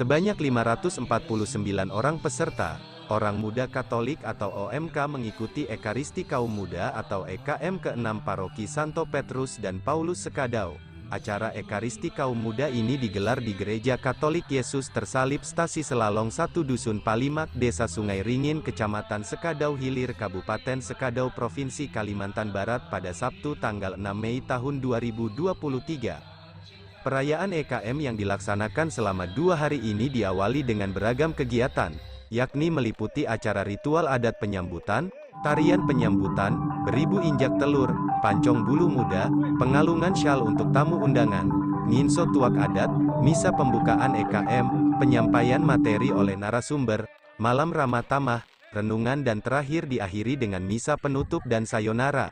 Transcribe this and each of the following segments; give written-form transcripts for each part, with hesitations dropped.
Sebanyak 549 orang peserta, orang muda Katolik atau OMK mengikuti Ekaristi Kaum Muda atau EKM ke-6 Paroki Santo Petrus dan Paulus Sekadau. Acara Ekaristi Kaum Muda ini digelar di Gereja Katolik Yesus Tersalib Stasi Selalong 1 Dusun Palimak, Desa Sungai Ringin, Kecamatan Sekadau Hilir, Kabupaten Sekadau, Provinsi Kalimantan Barat pada Sabtu tanggal 6 Mei tahun 2023. Perayaan EKM yang dilaksanakan selama 2 hari ini diawali dengan beragam kegiatan, yakni meliputi acara ritual adat penyambutan, tarian penyambutan, beribu injak telur, pancong bulu muda, pengalungan syal untuk tamu undangan, nginso tuak adat, misa pembukaan EKM, penyampaian materi oleh narasumber, malam ramah tamah, renungan dan terakhir diakhiri dengan misa penutup dan sayonara.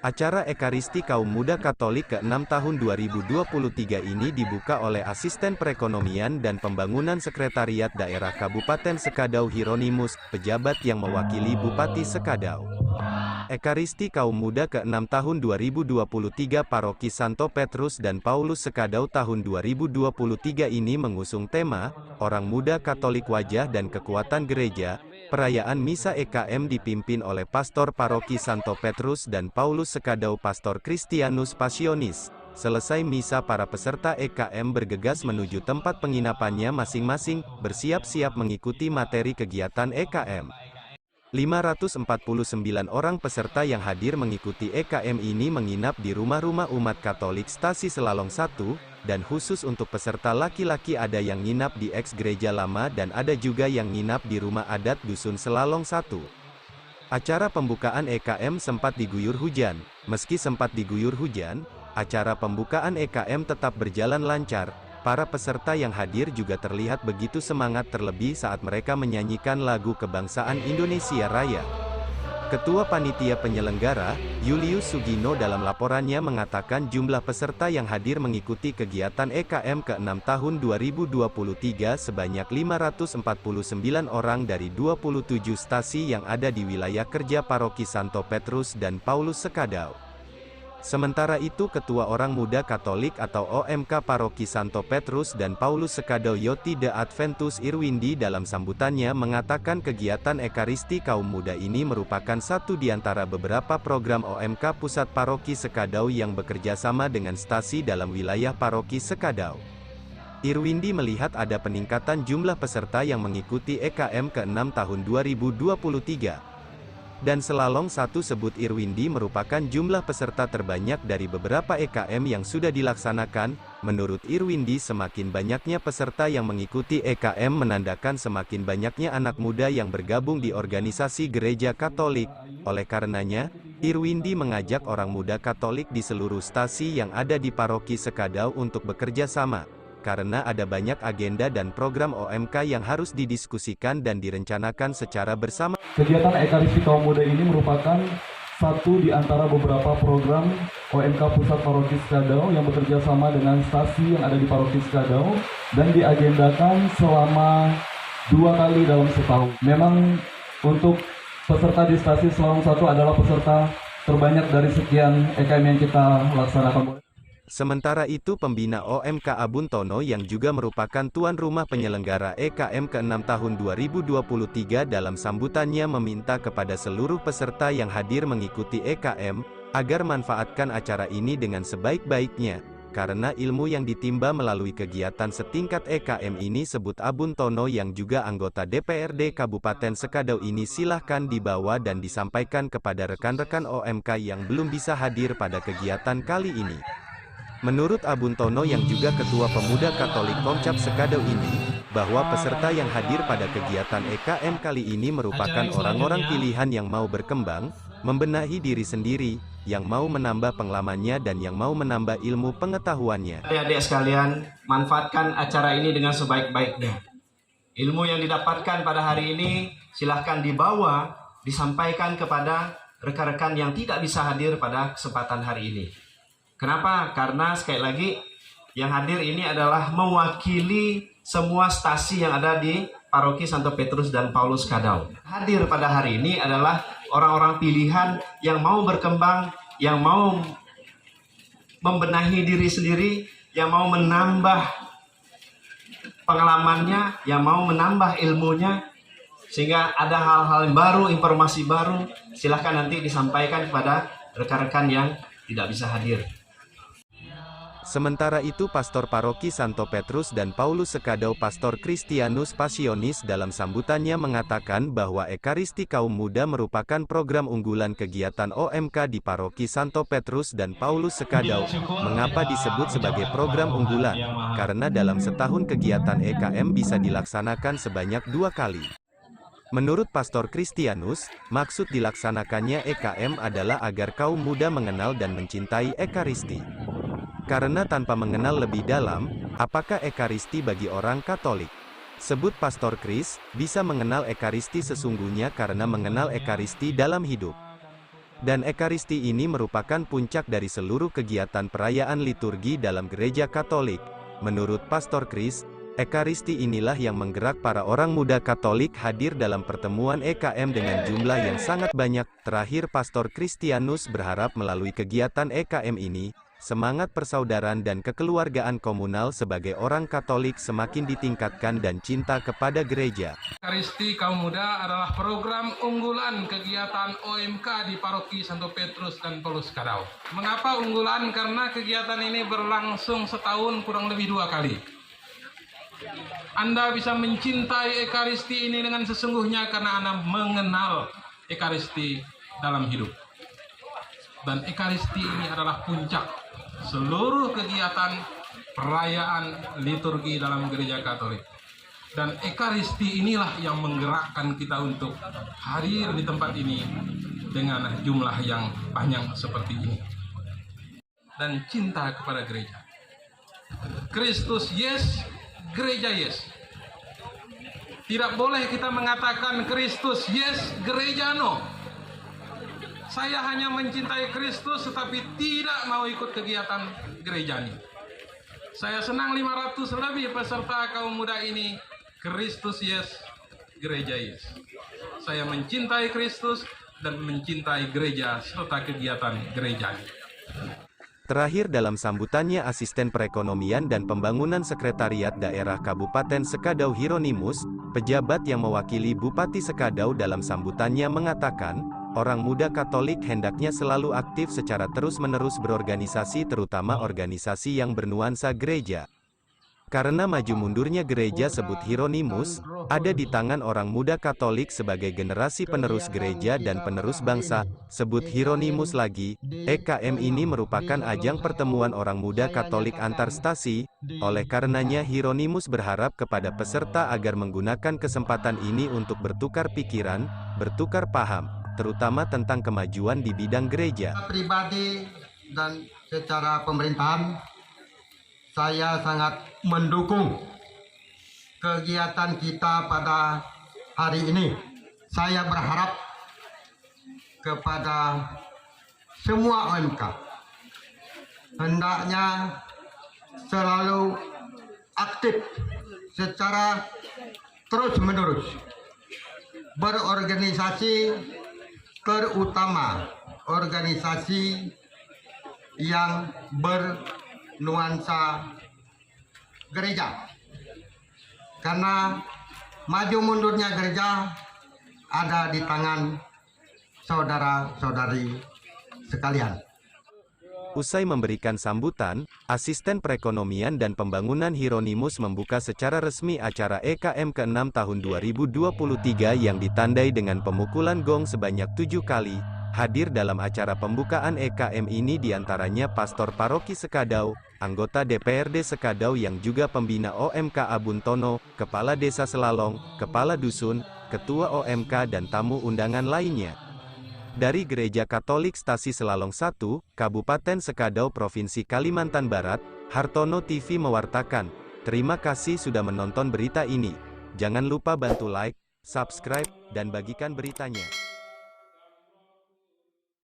Acara Ekaristi Kaum Muda Katolik ke-6 tahun 2023 ini dibuka oleh Asisten Perekonomian dan Pembangunan Sekretariat Daerah Kabupaten Sekadau Hieronimus, pejabat yang mewakili Bupati Sekadau. Ekaristi Kaum Muda ke-6 tahun 2023 Paroki Santo Petrus dan Paulus Sekadau tahun 2023 ini mengusung tema, Orang Muda Katolik Wajah dan Kekuatan Gereja. Perayaan Misa EKM dipimpin oleh Pastor Paroki Santo Petrus dan Paulus Sekadau Pastor Christianus Passionis. Selesai misa, para peserta EKM bergegas menuju tempat penginapannya masing-masing, bersiap-siap mengikuti materi kegiatan EKM. 549 orang peserta yang hadir mengikuti EKM ini menginap di rumah-rumah umat Katolik Stasi Selalong 1, dan khusus untuk peserta laki-laki ada yang nginap di eks gereja lama dan ada juga yang nginap di rumah adat Dusun Selalong 1. Acara pembukaan EKM sempat diguyur hujan. Meski sempat diguyur hujan, acara pembukaan EKM tetap berjalan lancar. Para peserta yang hadir juga terlihat begitu semangat, terlebih saat mereka menyanyikan lagu kebangsaan Indonesia Raya. Ketua Panitia Penyelenggara, Julius Sugino dalam laporannya mengatakan jumlah peserta yang hadir mengikuti kegiatan EKM ke-6 tahun 2023 sebanyak 549 orang dari 27 stasi yang ada di wilayah kerja Paroki Santo Petrus dan Paulus Sekadau. Sementara itu Ketua Orang Muda Katolik atau OMK Paroki Santo Petrus dan Paulus Sekadau Yoti de Adventus Irwindi dalam sambutannya mengatakan kegiatan Ekaristi Kaum Muda ini merupakan satu di antara beberapa program OMK Pusat Paroki Sekadau yang bekerja sama dengan stasi dalam wilayah Paroki Sekadau. Irwindi melihat ada peningkatan jumlah peserta yang mengikuti EKM ke-6 tahun 2023. Dan Selalong 1 sebut Irwindi merupakan jumlah peserta terbanyak dari beberapa EKM yang sudah dilaksanakan. Menurut Irwindi, semakin banyaknya peserta yang mengikuti EKM menandakan semakin banyaknya anak muda yang bergabung di organisasi gereja Katolik. Oleh karenanya, Irwindi mengajak orang muda Katolik di seluruh stasi yang ada di Paroki Sekadau untuk bekerja sama. Karena ada banyak agenda dan program OMK yang harus didiskusikan dan direncanakan secara bersama. Kegiatan Ekaristi Kaum Muda ini merupakan satu di antara beberapa program OMK Pusat Paroki Sekadau yang bekerja sama dengan stasi yang ada di Paroki Sekadau dan diagendakan selama 2 kali dalam setahun. Memang untuk peserta di stasi Selalong 1 adalah peserta terbanyak dari sekian EKM yang kita laksanakan. Sementara itu pembina OMK Abun Tono yang juga merupakan tuan rumah penyelenggara EKM ke-6 tahun 2023 dalam sambutannya meminta kepada seluruh peserta yang hadir mengikuti EKM, agar manfaatkan acara ini dengan sebaik-baiknya, karena ilmu yang ditimba melalui kegiatan setingkat EKM ini, sebut Abun Tono yang juga anggota DPRD Kabupaten Sekadau ini, silahkan dibawa dan disampaikan kepada rekan-rekan OMK yang belum bisa hadir pada kegiatan kali ini. Menurut Abun Tono yang juga Ketua Pemuda Katolik Komcap Sekadau ini, bahwa peserta yang hadir pada kegiatan EKM kali ini merupakan orang-orang pilihan yang mau berkembang, membenahi diri sendiri, yang mau menambah pengalamannya dan yang mau menambah ilmu pengetahuannya. Adik-adik sekalian, manfaatkan acara ini dengan sebaik-baiknya. Ilmu yang didapatkan pada hari ini silahkan dibawa, disampaikan kepada rekan-rekan yang tidak bisa hadir pada kesempatan hari ini. Kenapa? Karena sekali lagi yang hadir ini adalah mewakili semua stasi yang ada di Paroki Santo Petrus dan Paulus Sekadau. Hadir pada hari ini adalah orang-orang pilihan yang mau berkembang, yang mau membenahi diri sendiri, yang mau menambah pengalamannya, yang mau menambah ilmunya, sehingga ada hal-hal baru, informasi baru, silahkan nanti disampaikan kepada rekan-rekan yang tidak bisa hadir. Sementara itu Pastor Paroki Santo Petrus dan Paulus Sekadau Pastor Christianus Passionis dalam sambutannya mengatakan bahwa Ekaristi Kaum Muda merupakan program unggulan kegiatan OMK di Paroki Santo Petrus dan Paulus Sekadau. Mengapa disebut sebagai program unggulan? Karena dalam setahun kegiatan EKM bisa dilaksanakan sebanyak 2 kali. Menurut Pastor Christianus, maksud dilaksanakannya EKM adalah agar kaum muda mengenal dan mencintai Ekaristi. Karena tanpa mengenal lebih dalam, apakah Ekaristi bagi orang Katolik? Sebut Pastor Chris, bisa mengenal Ekaristi sesungguhnya karena mengenal Ekaristi dalam hidup. Dan Ekaristi ini merupakan puncak dari seluruh kegiatan perayaan liturgi dalam gereja Katolik. Menurut Pastor Chris, Ekaristi inilah yang menggerak para orang muda Katolik hadir dalam pertemuan EKM dengan jumlah yang sangat banyak. Terakhir Pastor Christianus berharap melalui kegiatan EKM ini, semangat persaudaraan dan kekeluargaan komunal sebagai orang Katolik semakin ditingkatkan dan cinta kepada gereja. Ekaristi Kaum Muda adalah program unggulan kegiatan OMK di Paroki Santo Petrus dan Paulus Sekadau. Mengapa unggulan? Karena kegiatan ini berlangsung setahun kurang lebih 2 kali. Anda bisa mencintai Ekaristi ini dengan sesungguhnya karena Anda mengenal Ekaristi dalam hidup. Dan Ekaristi ini adalah puncak seluruh kegiatan perayaan liturgi dalam gereja Katolik. Dan Ekaristi inilah yang menggerakkan kita untuk hadir di tempat ini dengan jumlah yang banyak seperti ini. Dan cinta kepada gereja. Kristus yes, gereja yes. Tidak boleh kita mengatakan Kristus yes, gereja no. Saya hanya mencintai Kristus tetapi tidak mau ikut kegiatan gereja ini. Saya senang 500 lebih peserta kaum muda ini. Kristus yes, gereja yes. Saya mencintai Kristus dan mencintai gereja serta kegiatan gereja ini. Terakhir dalam sambutannya Asisten Perekonomian dan Pembangunan Sekretariat Daerah Kabupaten Sekadau Hieronimus, pejabat yang mewakili Bupati Sekadau dalam sambutannya mengatakan, orang muda Katolik hendaknya selalu aktif secara terus-menerus berorganisasi terutama organisasi yang bernuansa gereja. Karena maju mundurnya gereja sebut Hieronimus, ada di tangan orang muda Katolik sebagai generasi penerus gereja dan penerus bangsa, sebut Hieronimus lagi. EKM ini merupakan ajang pertemuan orang muda Katolik antar stasi, oleh karenanya Hieronimus berharap kepada peserta agar menggunakan kesempatan ini untuk bertukar pikiran, bertukar paham, terutama tentang kemajuan di bidang gereja. Pribadi dan secara pemerintahan, saya sangat mendukung kegiatan kita pada hari ini. Saya berharap kepada semua OMK hendaknya selalu aktif secara terus-menerus berorganisasi, terutama organisasi yang bernuansa gereja. Karena maju mundurnya gereja ada di tangan saudara-saudari sekalian. Usai memberikan sambutan, Asisten Perekonomian dan Pembangunan Hieronimus membuka secara resmi acara EKM ke-6 tahun 2023 yang ditandai dengan pemukulan gong sebanyak 7 kali. Hadir dalam acara pembukaan EKM ini diantaranya Pastor Paroki Sekadau, anggota DPRD Sekadau yang juga pembina OMK Abuntono, Kepala Desa Selalong, Kepala Dusun, Ketua OMK dan tamu undangan lainnya. Dari Gereja Katolik Stasi Selalong 1, Kabupaten Sekadau Provinsi Kalimantan Barat, Hartono TV mewartakan. Terima kasih sudah menonton berita ini. Jangan lupa bantu like, subscribe, dan bagikan beritanya.